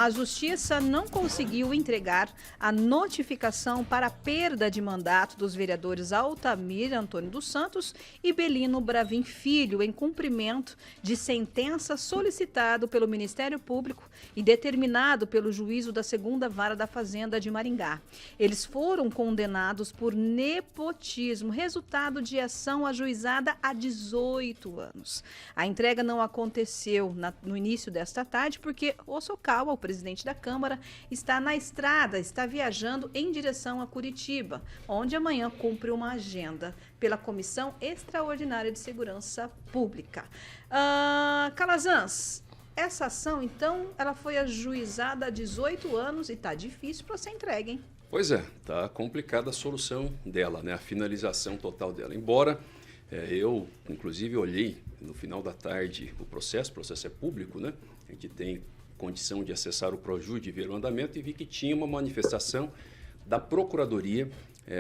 a Justiça não conseguiu entregar a notificação para a perda de mandato dos vereadores Altamir Antônio dos Santos e Belino Bravin Filho, em cumprimento de sentença solicitado pelo Ministério Público e determinado pelo juízo da Segunda Vara da Fazenda de Maringá. Eles foram condenados por nepotismo, resultado de ação ajuizada há 18 anos. A entrega não aconteceu no início desta tarde porque o Hosokawa, o presidente da Câmara, está na estrada, está viajando em direção a Curitiba, onde amanhã cumpre uma agenda pela Comissão Extraordinária de Segurança Pública. Calazans, essa ação, então, ela foi ajuizada há 18 anos e está difícil para ser entregue, hein? Pois é, está complicada a solução dela, né? A finalização total dela. Embora eu, inclusive, olhei no final da tarde o processo é público, né? A gente tem condição de acessar o Projude e ver o andamento e vi que tinha uma manifestação da Procuradoria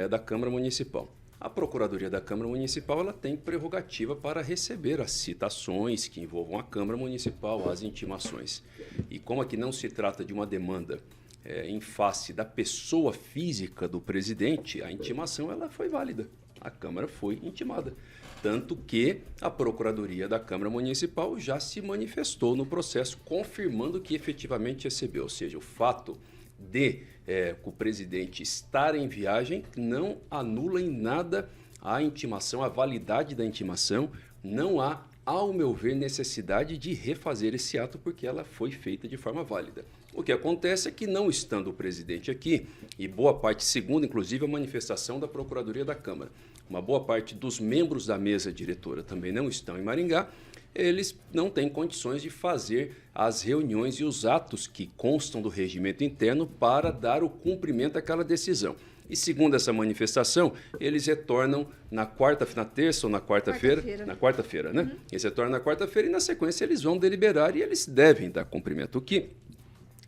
da Câmara Municipal. A Procuradoria da Câmara Municipal ela tem prerrogativa para receber as citações que envolvam a Câmara Municipal, as intimações. E como aqui não se trata de uma demanda em face da pessoa física do presidente, a intimação ela foi válida. A Câmara foi intimada. Tanto que a Procuradoria da Câmara Municipal já se manifestou no processo, confirmando que efetivamente recebeu. Ou seja, o fato de o presidente estar em viagem não anula em nada a intimação, a validade da intimação. Não há, ao meu ver, necessidade de refazer esse ato, porque ela foi feita de forma válida. O que acontece é que, não estando o presidente aqui, e boa parte, segundo inclusive a manifestação da Procuradoria da Câmara, uma boa parte dos membros da mesa diretora também não estão em Maringá, eles não têm condições de fazer as reuniões e os atos que constam do regimento interno para dar o cumprimento àquela decisão. E segundo essa manifestação, eles retornam na terça ou na quarta-feira? Na quarta-feira, né? Eles retornam na quarta-feira e na sequência eles vão deliberar e eles devem dar cumprimento. O que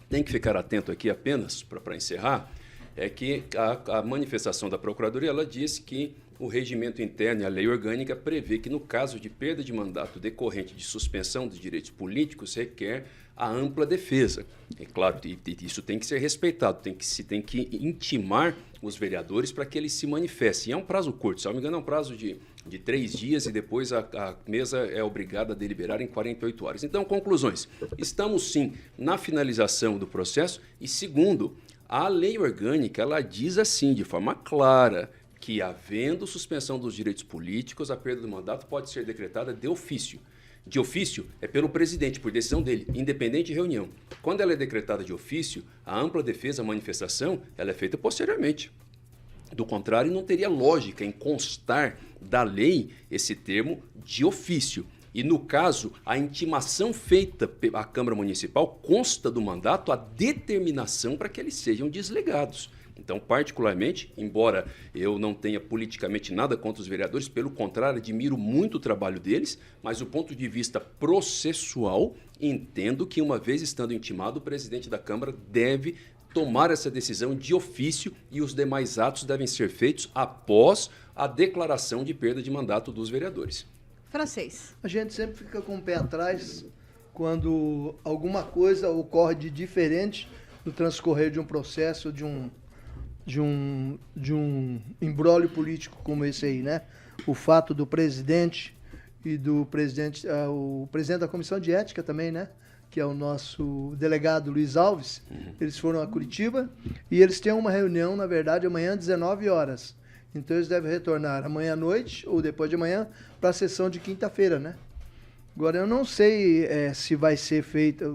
tem que ficar atento aqui apenas, para encerrar, é que a manifestação da Procuradoria ela diz que o regimento interno e a lei orgânica prevê que, no caso de perda de mandato decorrente de suspensão dos direitos políticos, requer a ampla defesa. É claro, isso tem que ser respeitado, se tem que intimar os vereadores para que eles se manifestem. E é um prazo curto, se não me engano, é um prazo de 3 dias e depois a mesa é obrigada a deliberar em 48 horas. Então, conclusões. Estamos, sim, na finalização do processo e, segundo, a lei orgânica, ela diz assim, de forma clara, que, havendo suspensão dos direitos políticos, a perda do mandato pode ser decretada de ofício. De ofício é pelo presidente, por decisão dele, independente de reunião. Quando ela é decretada de ofício, a ampla defesa, a manifestação, ela é feita posteriormente. Do contrário, não teria lógica em constar da lei esse termo de ofício. E, no caso, a intimação feita à Câmara Municipal consta do mandato a determinação para que eles sejam desligados. Então, particularmente, embora eu não tenha politicamente nada contra os vereadores, pelo contrário, admiro muito o trabalho deles, mas do ponto de vista processual, entendo que, uma vez estando intimado, o presidente da Câmara deve tomar essa decisão de ofício e os demais atos devem ser feitos após a declaração de perda de mandato dos vereadores. Francês. A gente sempre fica com o pé atrás quando alguma coisa ocorre de diferente no transcorrer de um processo, de um imbróglio político como esse aí, né? O fato do presidente e do presidente, o presidente da Comissão de Ética também, né? Que é o nosso delegado Luiz Alves, eles foram a Curitiba e eles têm uma reunião, na verdade, amanhã às 19 horas. Então eles devem retornar amanhã à noite ou depois de amanhã para a sessão de quinta-feira, né? Agora, eu não sei se vai ser feita...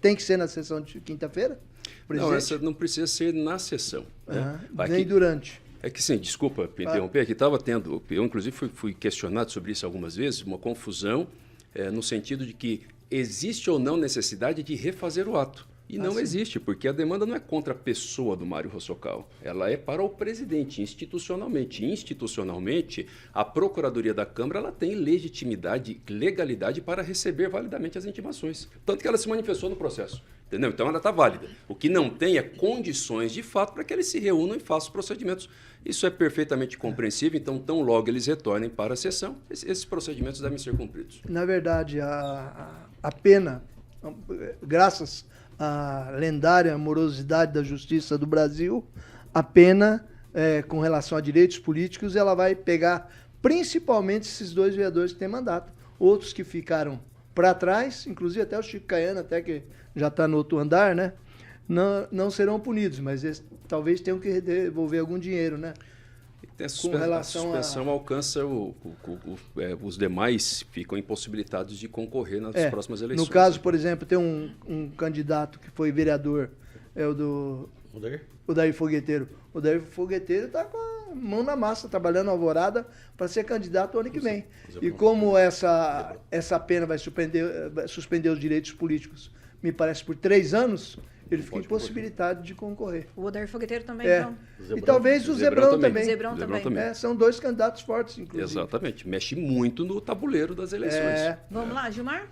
Tem que ser na sessão de quinta-feira? Não, essa não precisa ser na sessão. Né? Nem durante. É que sim, desculpa me interromper, que estava tendo... Eu, inclusive, fui questionado sobre isso algumas vezes, uma confusão no sentido de que existe ou não necessidade de refazer o ato. E não existe, porque a demanda não é contra a pessoa do Mário Hosokawa, ela é para o presidente, institucionalmente. Institucionalmente, a Procuradoria da Câmara ela tem legitimidade, legalidade para receber validamente as intimações. Tanto que ela se manifestou no processo. Entendeu? Então ela está válida. O que não tem é condições de fato para que eles se reúnam e façam os procedimentos. Isso é perfeitamente compreensível, então tão logo eles retornem para a sessão, esses procedimentos devem ser cumpridos. Na verdade, a pena, graças a lendária morosidade da justiça do Brasil, a pena com relação a direitos políticos, ela vai pegar principalmente esses 2 vereadores que têm mandato. Outros que ficaram para trás, inclusive até o Chico Caiano, até que já está no outro andar, né? Não serão punidos, mas eles talvez tenham que devolver algum dinheiro, né? A suspensão alcança os demais, ficam impossibilitados de concorrer nas próximas eleições. No caso, por exemplo, tem um candidato que foi vereador, o Daí Fogueteiro. O Daí Fogueteiro está com a mão na massa, trabalhando na Alvorada para ser candidato o ano que vem. E como essa pena vai suspender os direitos políticos, me parece, por 3 anos, ele fica impossibilitado de concorrer. O Odair Fogueteiro também, então. E talvez o Zebrão também. Zebrão também. São 2 candidatos fortes, inclusive. Exatamente. Mexe muito no tabuleiro das eleições. Vamos lá, Gilmar?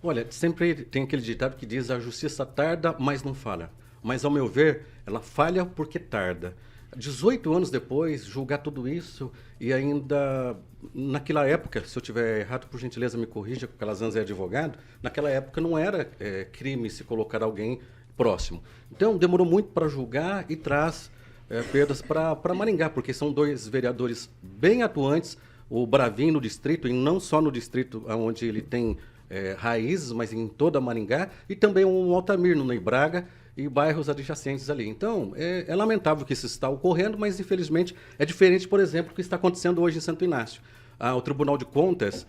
Olha, sempre tem aquele ditado que diz: a justiça tarda, mas não falha. Mas, ao meu ver, ela falha porque tarda. 18 anos depois, julgar tudo isso e ainda, naquela época, se eu estiver errado, por gentileza me corrija, porque Calazans é advogado, naquela época não era crime se colocar alguém próximo. Então, demorou muito para julgar e traz perdas para Maringá, porque são 2 vereadores bem atuantes, o Bravin no distrito, e não só no distrito onde ele tem raízes, mas em toda Maringá, e também um Altamir no Ney Braga, e bairros adjacentes ali. Então, é lamentável que isso está ocorrendo, mas, infelizmente, é diferente, por exemplo, do que está acontecendo hoje em Santo Inácio. O Tribunal de Contas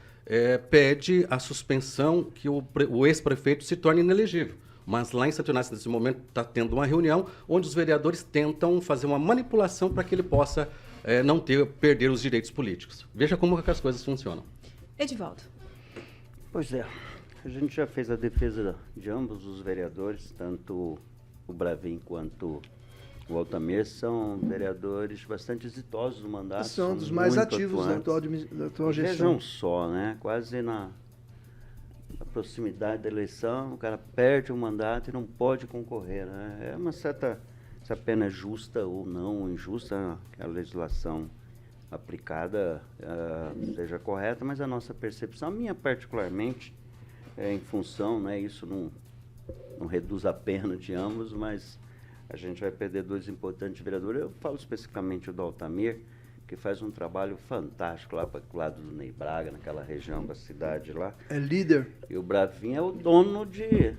pede a suspensão que o ex-prefeito se torne inelegível. Mas lá em Santo Inácio, nesse momento, está tendo uma reunião onde os vereadores tentam fazer uma manipulação para que ele possa não perder os direitos políticos. Veja como que as coisas funcionam. Edivaldo. Pois é, a gente já fez a defesa de ambos os vereadores, tanto o Bravin quanto o Altamir são vereadores bastante exitosos no mandato. São dos mais ativos da atual gestão. Vejam só, né? Quase na proximidade da eleição, o cara perde o mandato e não pode concorrer, né? Se a pena é justa ou não, injusta, que a legislação aplicada seja correta, mas a nossa percepção, a minha particularmente, em função, né, isso não reduz a pena de ambos, mas a gente vai perder 2 importantes vereadores. Eu falo especificamente do Altamir, que faz um trabalho fantástico lá para o lado do Ney Braga, naquela região da cidade lá. É líder. E o Bravin é o dono de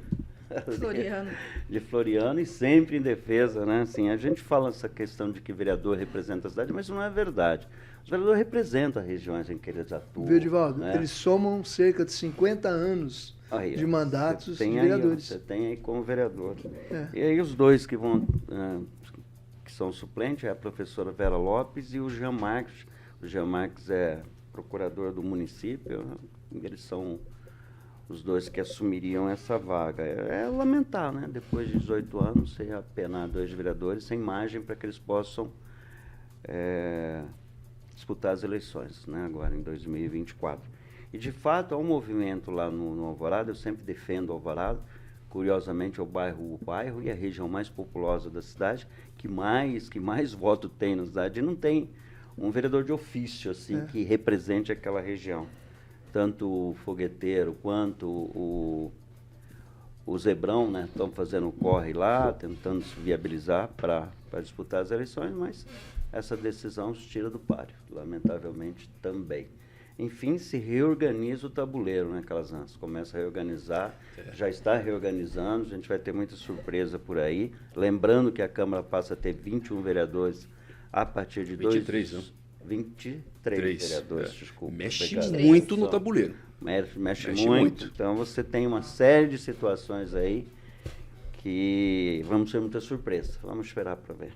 Floriano e sempre em defesa, né? Assim, a gente fala essa questão de que vereador representa a cidade, mas isso não é verdade. Os vereadores representam as regiões em que eles atuam. Viu, Edivaldo? Né? Eles somam cerca de 50 anos de mandatos de vereadores. Você tem aí como vereador. E aí os 2 que vão... que são suplentes, é a professora Vera Lopes e o Jean Marques. O Jean Marques é procurador do município, eles são os 2 que assumiriam essa vaga. É lamentar, né? Depois de 18 anos, você apenar 2 vereadores sem margem para que eles possam disputar as eleições, né? Agora em 2024. E, de fato, há um movimento lá no Alvorada, eu sempre defendo o Alvorada, curiosamente é o bairro e a região mais populosa da cidade, que mais voto tem na cidade, e não tem um vereador de ofício assim que represente aquela região. Tanto o Fogueteiro quanto o Zebrão, né, estão fazendo corre lá, tentando se viabilizar para disputar as eleições, mas essa decisão os tira do páreo, lamentavelmente também. Enfim, se reorganiza o tabuleiro, né, Calazans? Começa a reorganizar, já está reorganizando, a gente vai ter muita surpresa por aí. Lembrando que a Câmara passa a ter 21 vereadores a partir de 23, não? 23 vereadores, desculpa. Mexe muito no tabuleiro. Mexe muito. Então, você tem uma série de situações aí que vamos ter muita surpresa. Vamos esperar para ver.